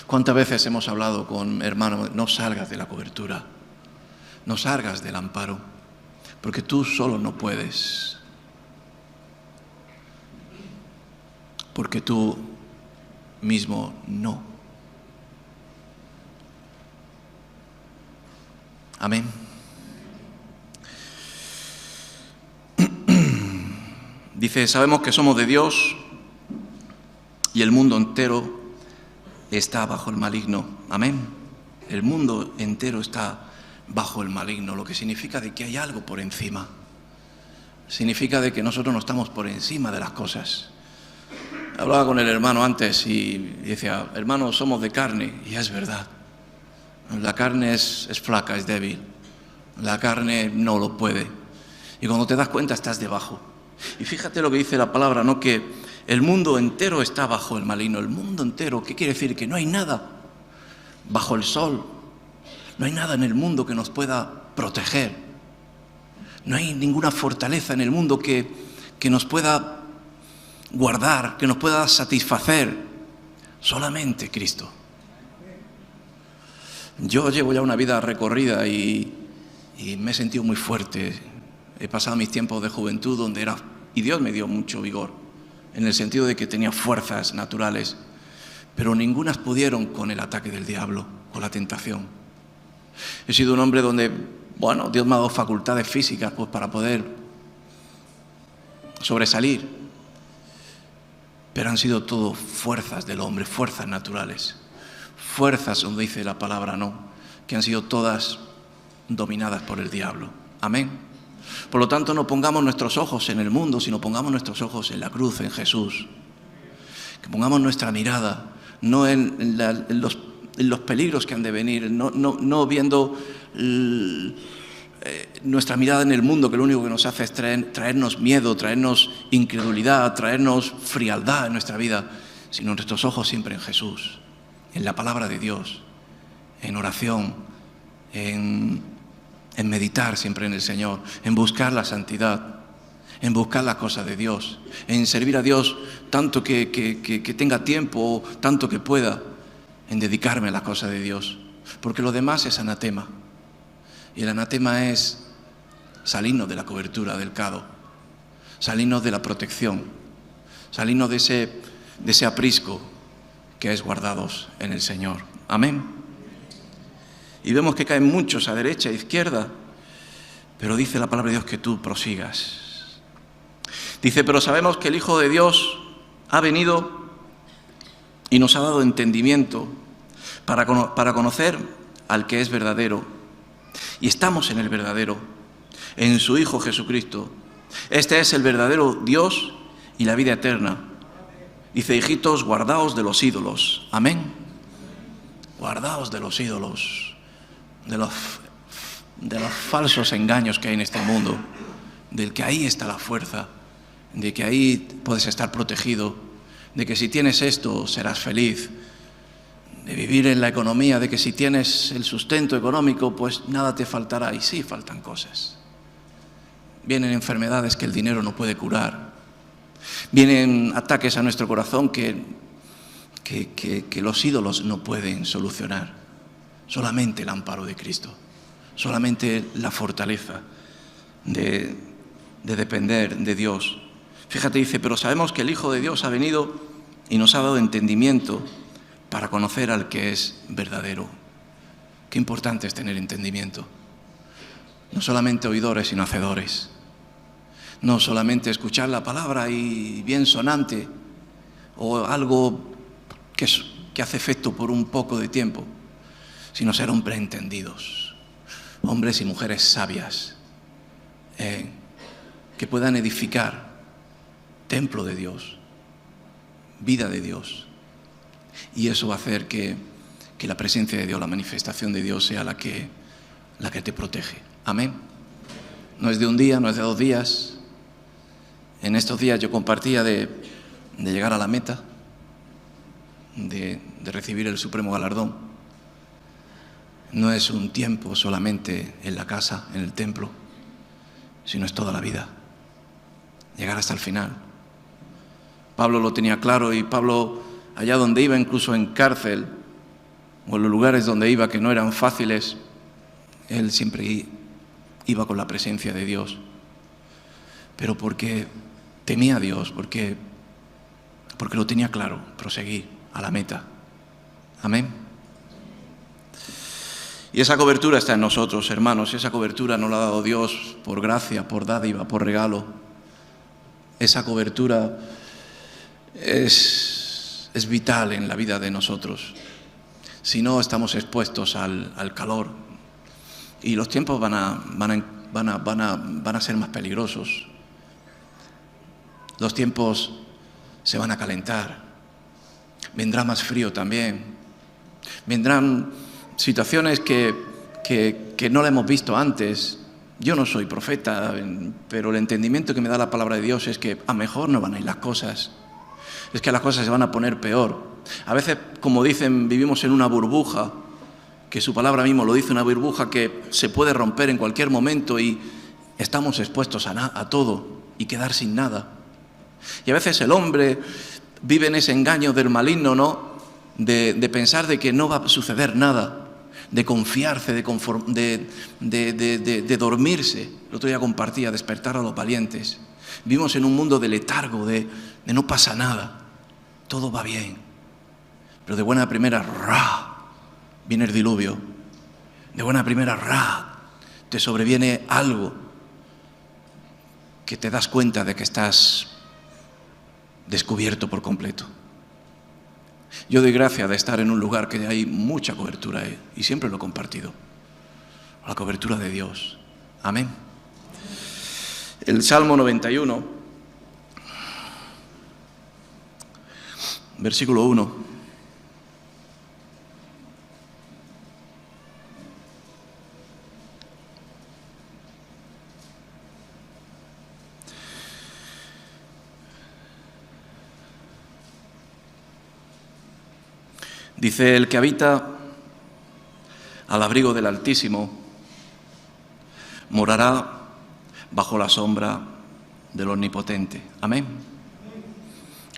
S1: ¿Cuántas veces hemos hablado con hermanos? No salgas de la cobertura. No salgas del amparo. Porque tú solo no puedes. Porque tú mismo no. Amén. Dice, sabemos que somos de Dios y el mundo entero está bajo el maligno. Amén. El mundo entero está bajo el maligno, lo que significa de que hay algo por encima. Significa de que nosotros no estamos por encima de las cosas. Hablaba con el hermano antes y decía, hermano, somos de carne, y es verdad. La carne es flaca, es débil. La carne no lo puede. Y cuando te das cuenta estás debajo. Y fíjate lo que dice la palabra, ¿no? Que el mundo entero está bajo el maligno. El mundo entero, ¿qué quiere decir? Que no hay nada bajo el sol. No hay nada en el mundo que nos pueda proteger. No hay ninguna fortaleza en el mundo que nos pueda guardar, que nos pueda satisfacer. Solamente Cristo. Yo llevo ya una vida recorrida y me he sentido muy fuerte. He pasado mis tiempos de juventud donde era... Y Dios me dio mucho vigor, en el sentido de que tenía fuerzas naturales, pero ningunas pudieron con el ataque del diablo, con la tentación. He sido un hombre donde, bueno, Dios me ha dado facultades físicas pues, para poder sobresalir, pero han sido todo fuerzas del hombre, fuerzas naturales. Fuerzas, donde dice la palabra, no, que han sido todas dominadas por el diablo. Amén. Por lo tanto, no pongamos nuestros ojos en el mundo, sino pongamos nuestros ojos en la cruz, en Jesús. Que pongamos nuestra mirada, no en los peligros que han de venir, no viendo nuestra mirada en el mundo, que lo único que nos hace es traernos miedo, traernos incredulidad, traernos frialdad en nuestra vida, sino nuestros ojos siempre en Jesús. En la palabra de Dios, en oración, en meditar siempre en el Señor, en buscar la santidad, en buscar las cosas de Dios, en servir a Dios tanto que tenga tiempo, tanto que pueda, en dedicarme a las cosas de Dios. Porque lo demás es anatema. Y el anatema es salirnos de la cobertura del cado, salirnos de la protección, salirnos de ese aprisco que es guardados en el Señor. Amén. Y vemos que caen muchos a derecha e izquierda, pero dice la palabra de Dios que tú prosigas. Dice, pero sabemos que el Hijo de Dios ha venido y nos ha dado entendimiento para conocer al que es verdadero. Y estamos en el verdadero, en su Hijo Jesucristo. Este es el verdadero Dios y la vida eterna. Dice, hijitos, guardaos de los ídolos. Amén. Guardaos de los ídolos, de los falsos engaños que hay en este mundo, del que ahí está la fuerza, de que ahí puedes estar protegido, de que si tienes esto serás feliz, de vivir en la economía de que si tienes el sustento económico, pues nada te faltará. Y sí, faltan cosas. Vienen enfermedades que el dinero no puede curar. Vienen ataques a nuestro corazón que los ídolos no pueden solucionar. Solamente el amparo de Cristo, solamente la fortaleza de depender de Dios. Fíjate, dice, pero sabemos que el Hijo de Dios ha venido y nos ha dado entendimiento para conocer al que es verdadero. Qué importante es tener entendimiento. No solamente oidores, sino hacedores. No solamente escuchar la palabra y bien sonante, o algo que hace efecto por un poco de tiempo, sino ser hombres entendidos, hombres y mujeres sabias, que puedan edificar templo de Dios, vida de Dios. Y eso va a hacer que la presencia de Dios, la manifestación de Dios sea la que te protege. Amén. No es de un día, no es de 2 días. En estos días yo compartía de llegar a la meta, de recibir el supremo galardón. No es un tiempo solamente en la casa, en el templo, sino es toda la vida. Llegar hasta el final. Pablo lo tenía claro, y Pablo, allá donde iba, incluso en cárcel, o en los lugares donde iba que no eran fáciles, él siempre iba con la presencia de Dios. Pero porque temía a Dios, porque lo tenía claro, proseguí a la meta. Amén. Y esa cobertura está en nosotros, hermanos. Esa cobertura nos la ha dado Dios por gracia, por dádiva, por regalo. Esa cobertura es vital en la vida de nosotros. Si no, estamos expuestos al calor, y los tiempos van a ser más peligrosos. Los tiempos se van a calentar. Vendrá más frío también. Vendrán situaciones que no la hemos visto antes. Yo no soy profeta, pero el entendimiento que me da la palabra de Dios es que a mejor no van a ir las cosas. Es que las cosas se van a poner peor. A veces, como dicen, vivimos en una burbuja, que su palabra mismo lo dice, una burbuja que se puede romper en cualquier momento, y estamos expuestos a todo y quedar sin nada. Y a veces el hombre vive en ese engaño del maligno, ¿no? De pensar de que no va a suceder nada, de confiarse, de dormirse. El otro día compartía, despertar a los valientes. Vivimos en un mundo de letargo, de no pasa nada, todo va bien. Pero de buena primera, viene el diluvio. De buena primera, te sobreviene algo que te das cuenta de que estás descubierto por completo. Yo doy gracia de estar en un lugar que hay mucha cobertura, y siempre lo he compartido. La cobertura de Dios. Amén. El Salmo 91, versículo 1. Dice: el que habita al abrigo del Altísimo morará bajo la sombra del Omnipotente. Amén.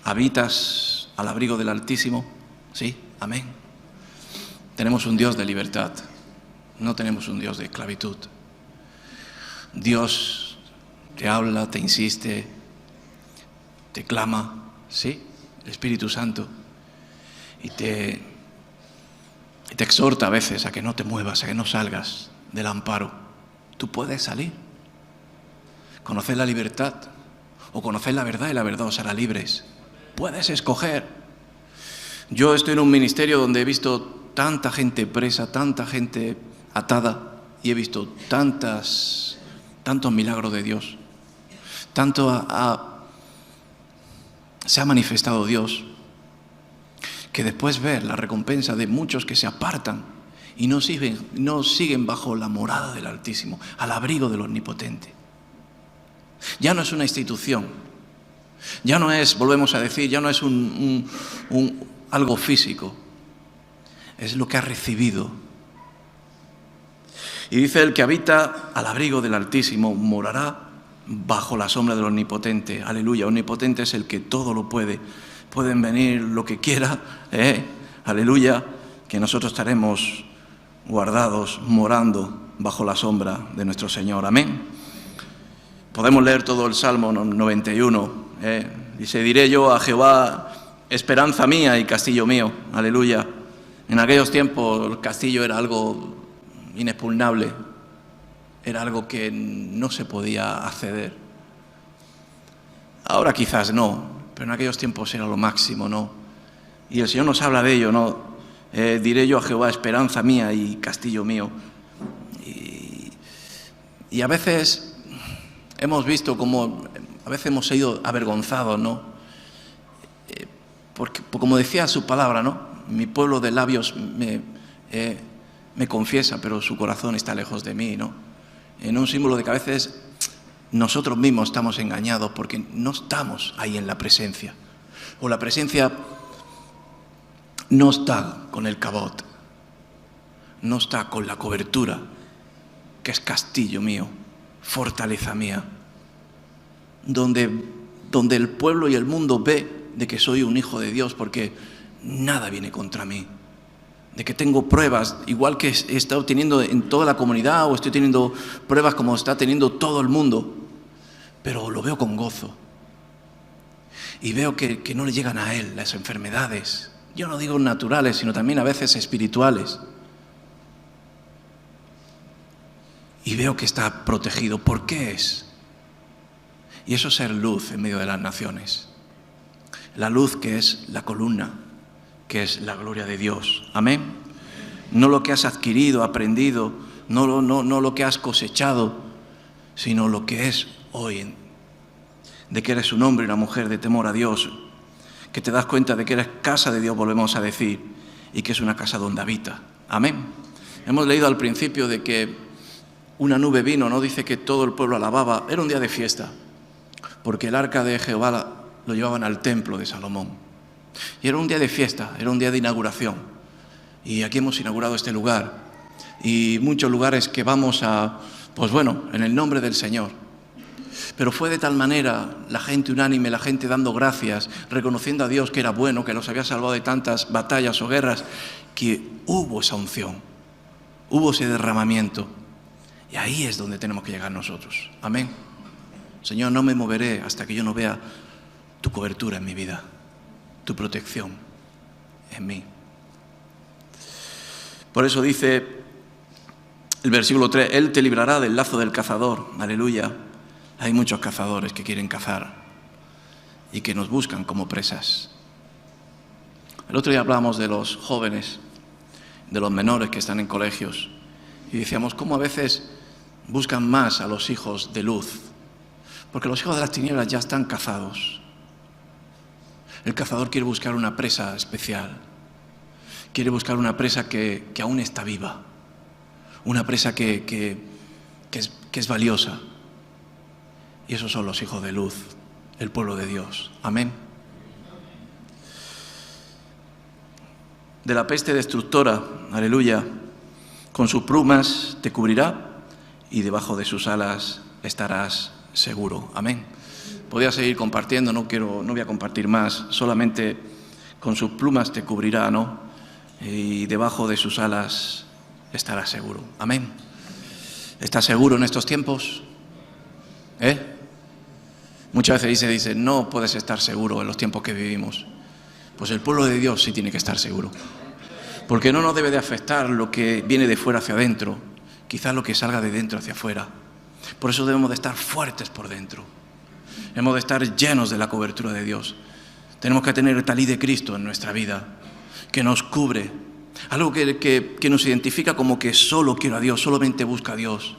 S1: ¿Habitas al abrigo del Altísimo? Sí, amén. Tenemos un Dios de libertad, no tenemos un Dios de esclavitud. Dios te habla, te insiste, te clama, sí, el Espíritu Santo, y te exhorta a veces a que no te muevas, a que no salgas del amparo. Tú puedes salir, conocer la libertad, o conocer la verdad, y la verdad os hará libres. Puedes escoger. Yo estoy en un ministerio donde he visto tanta gente presa, tanta gente atada, y he visto tantos milagros de Dios. Se ha manifestado Dios, que después ver la recompensa de muchos que se apartan y no siguen bajo la morada del Altísimo, al abrigo del Omnipotente. Ya no es una institución, ya no es, volvemos a decir, ya no es algo físico. es lo que has recibido. Y dice: el que habita al abrigo del Altísimo morará bajo la sombra del Omnipotente. Aleluya, Omnipotente es el que todo lo puede. Pueden venir lo que quiera, aleluya, que nosotros estaremos guardados, morando bajo la sombra de nuestro Señor. Amén. Podemos leer todo el Salmo 91. Dice: diré yo a Jehová, esperanza mía y castillo mío. Aleluya. En aquellos tiempos el castillo era algo inexpugnable, era algo que no se podía acceder. Ahora quizás no, pero en aquellos tiempos era lo máximo, ¿no? Y el Señor nos habla de ello, ¿no? Diré yo a Jehová, esperanza mía y castillo mío. Y a veces hemos visto como, a veces hemos sido avergonzados, ¿no? Porque, como decía su palabra, ¿no? Mi pueblo de labios me confiesa, pero su corazón está lejos de mí, ¿no? En un símbolo de que a veces nosotros mismos estamos engañados porque no estamos ahí en la presencia. O la presencia no está con el cabot, no está con la cobertura, que es castillo mío, fortaleza mía, donde el pueblo y el mundo ve de que soy un hijo de Dios, porque nada viene contra mí, de que tengo pruebas, igual que he estado teniendo en toda la comunidad, o estoy teniendo pruebas como está teniendo todo el mundo, pero lo veo con gozo. Y veo que no le llegan a él las enfermedades, yo no digo naturales, sino también a veces espirituales. Y veo que está protegido. ¿Por qué es? Y eso es ser luz en medio de las naciones. La luz que es la columna, que es la gloria de Dios. Amén. No lo que has adquirido, aprendido, no lo que has cosechado, sino lo que es hoy, de que eres un hombre y una mujer de temor a Dios, que te das cuenta de que eres casa de Dios, volvemos a decir, y que es una casa donde habita. Amén. Hemos leído al principio de que una nube vino, no dice que todo el pueblo alababa, era un día de fiesta, porque el arca de Jehová lo llevaban al templo de Salomón. Y era un día de fiesta, era un día de inauguración. Y aquí hemos inaugurado este lugar. Y muchos lugares que vamos a, pues bueno, en el nombre del Señor. Pero fue de tal manera, la gente unánime, la gente dando gracias, reconociendo a Dios que era bueno, que los había salvado de tantas batallas o guerras, que hubo esa unción, hubo ese derramamiento. Y ahí es donde tenemos que llegar nosotros. Amén. Señor, no me moveré hasta que yo no vea tu cobertura en mi vida, tu protección en mí. Por eso dice el versículo 3, Él te librará del lazo del cazador. Aleluya. Hay muchos cazadores que quieren cazar y que nos buscan como presas. El otro día hablábamos de los jóvenes, de los menores que están en colegios, y decíamos cómo a veces buscan más a los hijos de luz, porque los hijos de las tinieblas ya están cazados. El cazador quiere buscar una presa especial, quiere buscar una presa que aún está viva, una presa que es valiosa. Y esos son los hijos de luz, el pueblo de Dios. Amén. De la peste destructora, aleluya, con sus plumas te cubrirá y debajo de sus alas estarás seguro. Amén. Podría seguir compartiendo, no voy a compartir más, solamente con sus plumas te cubrirá, ¿no? Y debajo de sus alas estarás seguro. Amén. ¿Estás seguro en estos tiempos? Muchas veces dice, no puedes estar seguro en los tiempos que vivimos. Pues el pueblo de Dios sí tiene que estar seguro. Porque no nos debe de afectar lo que viene de fuera hacia adentro, quizás lo que salga de dentro hacia afuera. Por eso debemos de estar fuertes por dentro. Hemos de estar llenos de la cobertura de Dios. Tenemos que tener el talí de Cristo en nuestra vida, que nos cubre. Algo que nos identifica como que solo quiero a Dios, solamente busco a Dios.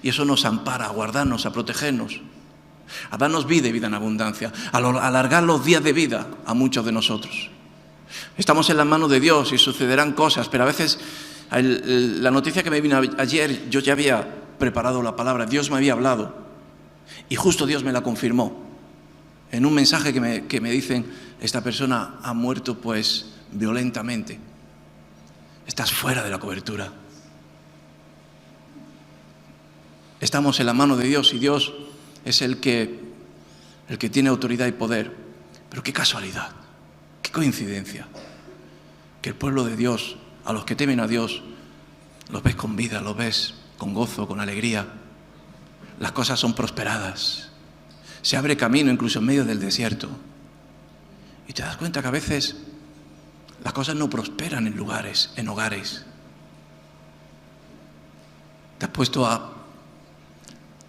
S1: Y eso nos ampara a guardarnos, a protegernos, a darnos vida y vida en abundancia, a alargar los días de vida a muchos de nosotros. Estamos en las manos de Dios y sucederán cosas, pero a veces la noticia que me vino ayer, yo ya había preparado la palabra, Dios me había hablado y justo Dios me la confirmó en un mensaje que me dicen, esta persona ha muerto pues violentamente. estás fuera de la cobertura. Estamos en la mano de Dios y Dios es el que tiene autoridad y poder. Pero qué casualidad, qué coincidencia, que el pueblo de Dios, a los que temen a Dios, los ves con vida, los ves con gozo, con alegría. Las cosas son prosperadas. Se abre camino incluso en medio del desierto. Y te das cuenta que a veces las cosas no prosperan en lugares, en hogares. Te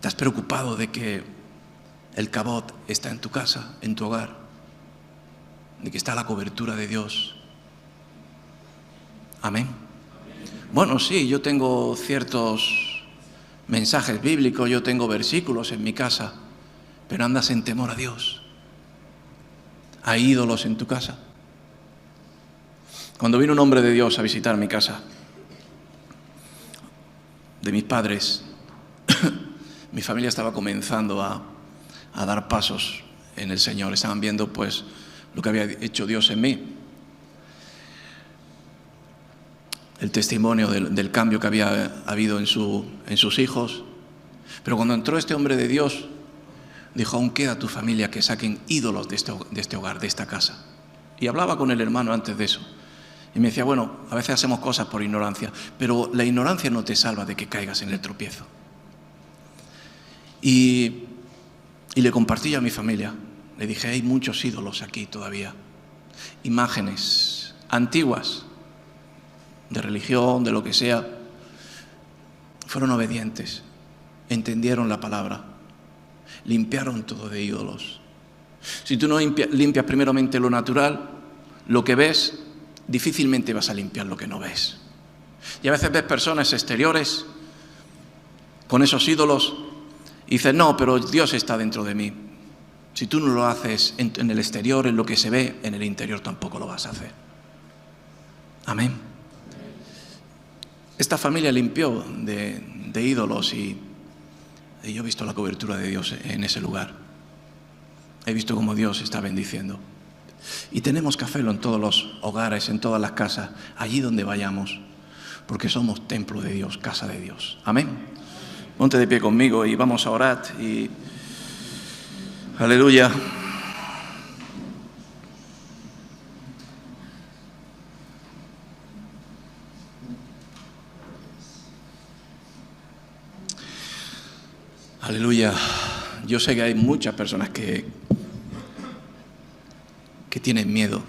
S1: has preocupado de que el cabot está en tu casa, en tu hogar, de que está la cobertura de Dios. Amén. Bueno, sí, yo tengo ciertos mensajes bíblicos, yo tengo versículos en mi casa, pero andas en temor a Dios. ¿Hay ídolos en tu casa? Cuando vino un hombre de Dios a visitar mi casa, de mis padres, mi familia estaba comenzando a dar pasos en el Señor. Estaban viendo pues lo que había hecho Dios en mí. El testimonio del cambio que había habido en sus hijos. Pero cuando entró este hombre de Dios, dijo: aún queda tu familia que saquen ídolos de este hogar, de esta casa. Y hablaba con el hermano antes de eso. Y me decía: bueno, a veces hacemos cosas por ignorancia, pero la ignorancia no te salva de que caigas en el tropiezo. Y le compartí a mi familia. Le dije: hay muchos ídolos aquí todavía. Imágenes antiguas, de religión, de lo que sea. Fueron obedientes, entendieron la palabra, limpiaron todo de ídolos. Si tú no limpias primeramente lo natural, lo que ves, difícilmente vas a limpiar lo que no ves. Y a veces ves personas exteriores con esos ídolos y dices: no, pero Dios está dentro de mí. Si tú no lo haces en el exterior, en lo que se ve, en el interior tampoco lo vas a hacer. Amén. Esta familia limpió de ídolos y yo he visto la cobertura de Dios en ese lugar. He visto cómo Dios está bendiciendo. Y tenemos que hacerlo en todos los hogares, en todas las casas, allí donde vayamos, porque somos templo de Dios, casa de Dios. Amén. Ponte de pie conmigo y vamos a orar. Y aleluya. Aleluya. Yo sé que hay muchas personas que tienen miedo.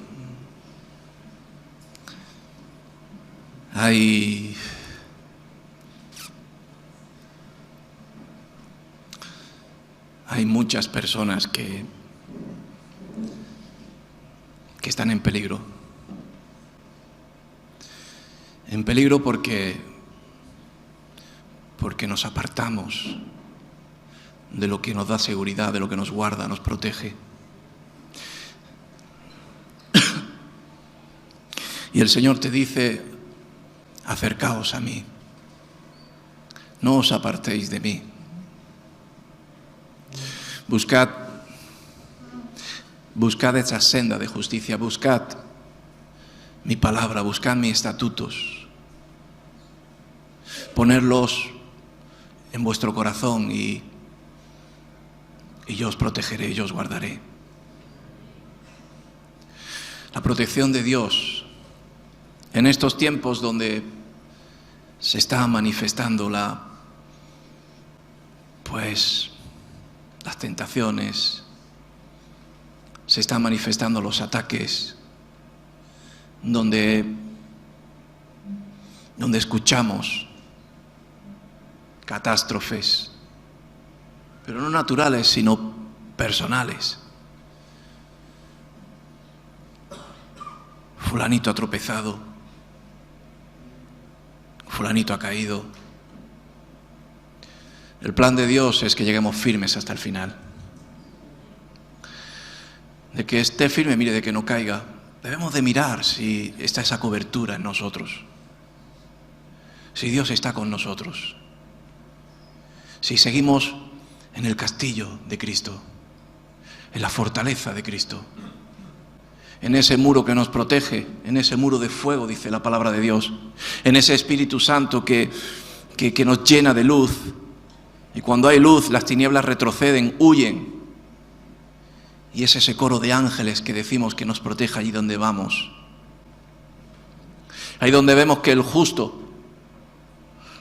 S1: Hay muchas personas que están en peligro. En peligro porque nos apartamos de lo que nos da seguridad, de lo que nos guarda, nos protege. Y el Señor te dice: acercaos a mí, no os apartéis de mí. Buscad esa senda de justicia, buscad mi palabra, buscad mis estatutos, ponerlos en vuestro corazón y yo os protegeré, yo os guardaré. La protección de Dios en estos tiempos donde se está manifestando las tentaciones, se están manifestando los ataques, donde escuchamos catástrofes, pero no naturales, sino personales. Fulanito ha tropezado, fulanito ha caído. El plan de Dios es que lleguemos firmes hasta el final. De que esté firme, mire, de que no caiga. Debemos de mirar si está esa cobertura en nosotros. Si Dios está con nosotros. Si seguimos en el castillo de Cristo, en la fortaleza de Cristo, en ese muro que nos protege, en ese muro de fuego, dice la palabra de Dios, en ese Espíritu Santo que nos llena de luz. Y cuando hay luz, las tinieblas retroceden, huyen. Y es ese coro de ángeles que decimos que nos protege allí donde vamos. Ahí donde vemos que el justo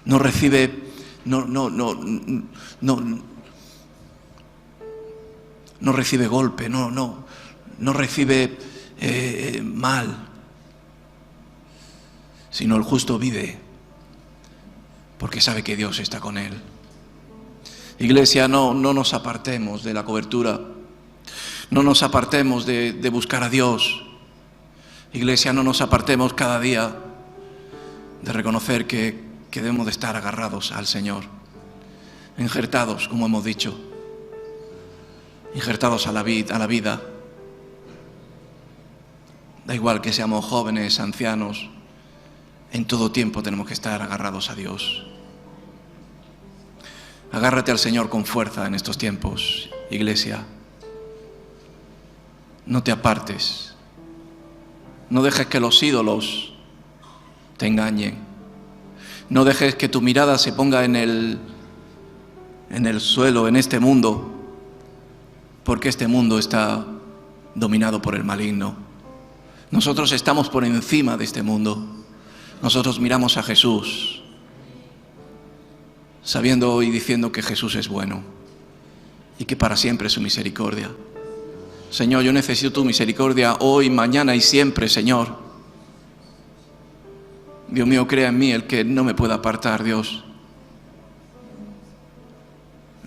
S1: no recibe, no recibe golpe, no recibe mal, sino el justo vive porque sabe que Dios está con él. Iglesia, no nos apartemos de la cobertura, no nos apartemos de buscar a Dios. Iglesia, no nos apartemos cada día de reconocer que debemos de estar agarrados al Señor, injertados, como hemos dicho, injertados a la vida. Da igual que seamos jóvenes, ancianos, en todo tiempo tenemos que estar agarrados a Dios. Agárrate al Señor con fuerza en estos tiempos, iglesia. No te apartes. No dejes que los ídolos te engañen. No dejes que tu mirada se ponga en el suelo, en este mundo, porque este mundo está dominado por el maligno. Nosotros estamos por encima de este mundo. Nosotros miramos a Jesús, sabiendo y diciendo que Jesús es bueno y que para siempre es su misericordia. Señor, yo necesito tu misericordia hoy, mañana y siempre, Señor. Dios mío, crea en mí el que no me pueda apartar, Dios.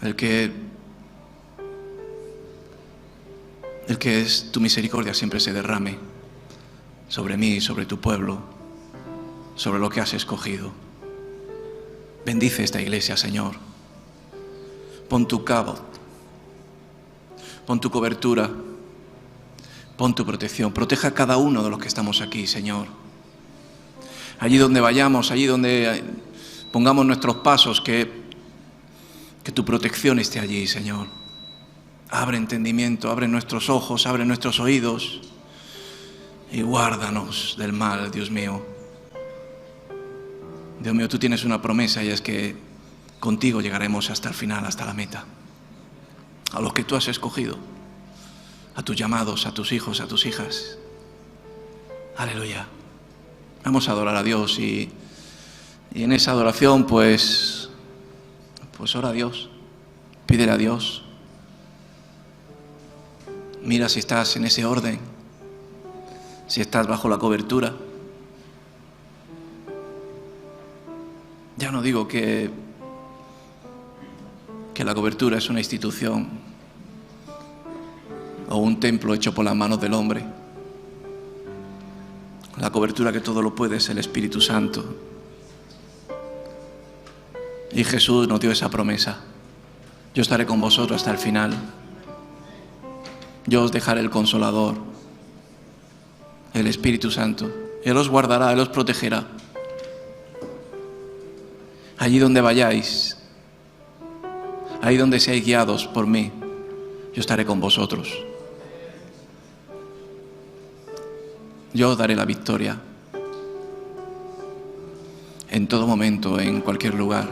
S1: El que es tu misericordia siempre se derrame sobre mí y sobre tu pueblo, sobre lo que has escogido. Bendice esta iglesia, Señor. Pon tu cabo, pon tu cobertura, pon tu protección. Proteja a cada uno de los que estamos aquí, Señor. Allí donde vayamos, allí donde pongamos nuestros pasos, que tu protección esté allí, Señor. Abre entendimiento, abre nuestros ojos, abre nuestros oídos y guárdanos del mal, Dios mío. Dios mío, tú tienes una promesa y es que contigo llegaremos hasta el final, hasta la meta. A los que tú has escogido, a tus llamados, a tus hijos, a tus hijas. Aleluya. Vamos a adorar a Dios y en esa adoración pues ora a Dios, pídele a Dios. Mira si estás en ese orden, si estás bajo la cobertura. Ya no digo que la cobertura es una institución o un templo hecho por las manos del hombre. La cobertura que todo lo puede es el Espíritu Santo. Y Jesús nos dio esa promesa. Yo estaré con vosotros hasta el final. Yo os dejaré el Consolador, el Espíritu Santo. Él os guardará, Él os protegerá. Allí donde vayáis, ahí donde seáis guiados por mí, yo estaré con vosotros. Yo os daré la victoria en todo momento, en cualquier lugar.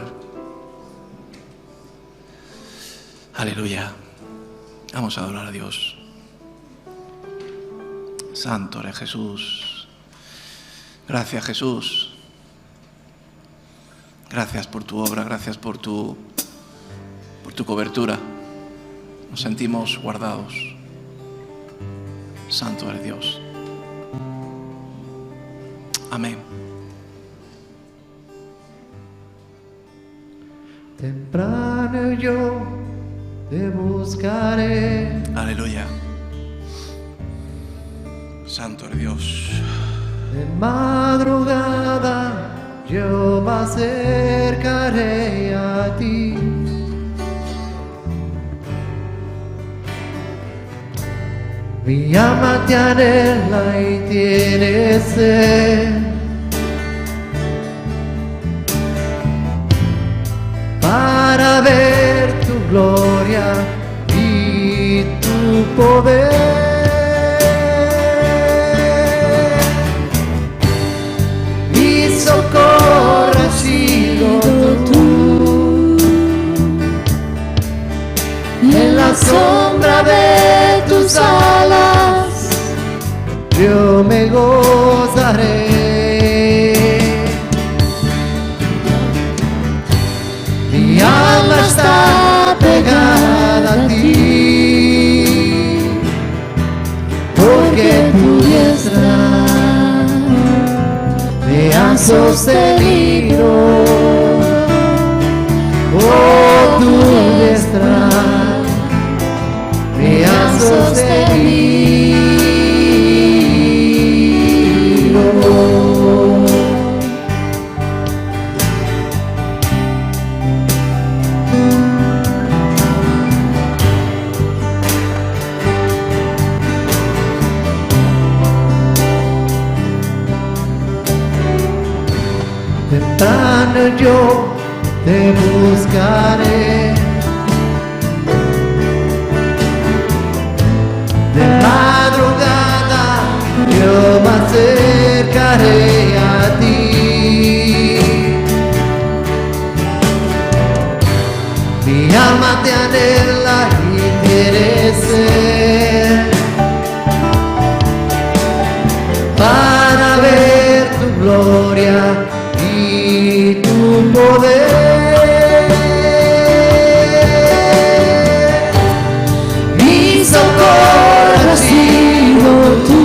S1: Aleluya. Vamos a adorar a Dios. Santo eres Jesús. Gracias, Jesús. Gracias por tu obra, gracias por tu cobertura. Nos sentimos guardados. Santo eres Dios. Amén.
S3: Temprano yo te buscaré.
S1: Aleluya. Santo eres Dios.
S3: De madrugada yo me acercaré a ti. Mi alma te anhela y tiene sed. Para ver tu gloria y tu poder. sostenido. Oh, tu diestra me has sostenido. Temprano yo te buscaré, de madrugada yo me acercaré a ti. Mi alma te anhela y quiere ser para ver tu gloria y tu poder. Mi socorro has sido tú,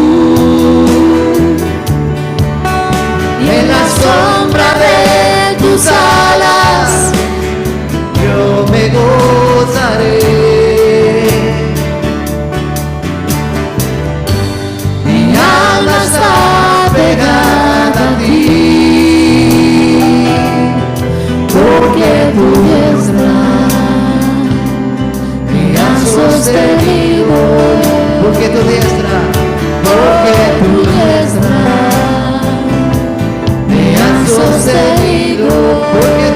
S3: y en la sombra de tus alas yo me gozaré. Mi alma está pegada a ti, porque tu diestra me ha sostenido. Porque tu diestra me ha sostenido. Porque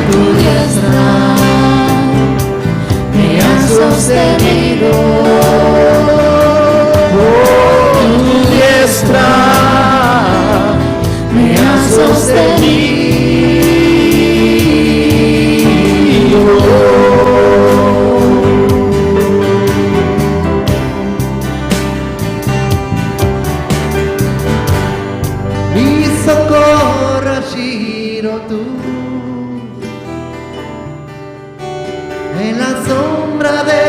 S3: tu diestra me ha sostenido. Oh, tu diestra me ha sostenido. Mi socorro has sido tú, en la sombra de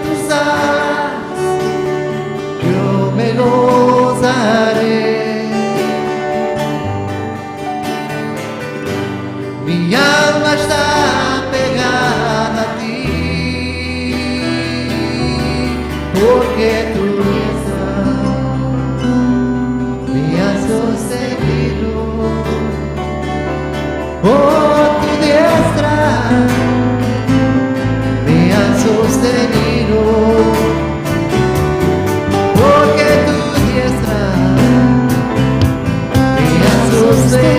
S3: tus alas yo me gozaré. Mi alma está pegada a ti, porque tu diestra me ha sostenido. Oh, tu diestra me ha sostenido. Porque tu diestra me ha sostenido.